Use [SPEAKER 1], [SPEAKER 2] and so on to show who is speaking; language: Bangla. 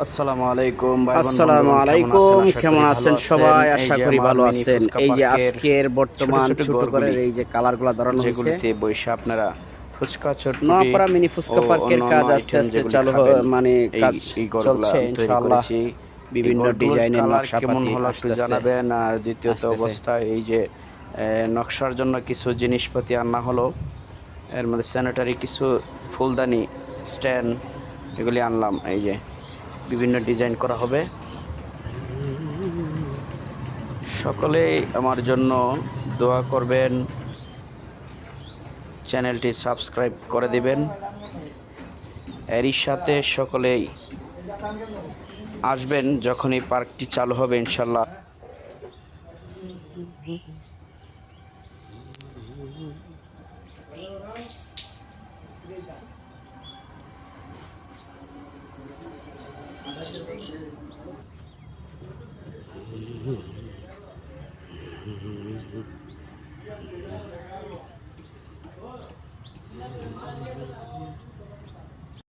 [SPEAKER 1] আসসালামু আলাইকুম ভাই বোন
[SPEAKER 2] আসসালামু
[SPEAKER 1] বন্ধুগণ,
[SPEAKER 2] আলাইকুম, কেমন
[SPEAKER 1] আশা
[SPEAKER 2] আছেন
[SPEAKER 1] করি ভালো
[SPEAKER 2] সবাই?
[SPEAKER 1] আছেন।
[SPEAKER 2] আশা
[SPEAKER 1] এই যে
[SPEAKER 2] করি
[SPEAKER 1] আমার
[SPEAKER 2] ভালো
[SPEAKER 1] মিনি
[SPEAKER 2] আছেন।
[SPEAKER 1] ফুচকা
[SPEAKER 2] এই যে
[SPEAKER 1] পার্কের
[SPEAKER 2] আজকের
[SPEAKER 1] ছোট
[SPEAKER 2] বর্তমান
[SPEAKER 1] ছোট
[SPEAKER 2] ছোট করে
[SPEAKER 1] ঘরগুলি,
[SPEAKER 2] এই যে কালারগুলো ধরানো হয়েছে।
[SPEAKER 1] যেগুলিতে বসে আপনারা ফুচকা, চটপটি
[SPEAKER 2] নোয়াপাড়া মিনি
[SPEAKER 1] ও
[SPEAKER 2] ফুচকা পার্কের
[SPEAKER 1] অন্যান্য
[SPEAKER 2] কাজ আস্তে
[SPEAKER 1] আইটেম
[SPEAKER 2] আস্তে
[SPEAKER 1] যেগুলি
[SPEAKER 2] চালু
[SPEAKER 1] খাবেন,
[SPEAKER 2] মানে
[SPEAKER 1] এই
[SPEAKER 2] কাজ
[SPEAKER 1] এই ঘরগুলো
[SPEAKER 2] চলছে
[SPEAKER 1] আমি তৈরি
[SPEAKER 2] ইনশাআল্লাহ।
[SPEAKER 1] করেছি। এই
[SPEAKER 2] বিভিন্ন
[SPEAKER 1] ঘরগুলোর
[SPEAKER 2] ডিজাইনের
[SPEAKER 1] কালার কেমন
[SPEAKER 2] নকশাপাতি
[SPEAKER 1] হলো একটু
[SPEAKER 2] আস্তে আস্তে
[SPEAKER 1] জানাবেন। আর দ্বিতীয়ত
[SPEAKER 2] আসতেছে।
[SPEAKER 1] অবস্থায় এই যে নকশার জন্য কিছু জিনিসপাতি আনা হলো, এর মধ্যে স্যানিটারি কিছু ফুলদানি, স্ট্যান্ড, এগুলি আনলাম। এই যে বিভিন্ন ডিজাইন করা হবে। সকলেই আমার জন্য দোয়া করবেন, চ্যানেলটি সাবস্ক্রাইব করে দিবেন। এরই সাথে সকলেই আসবেন যখন এই পার্কটি চালু হবে ইনশাল্লাহ।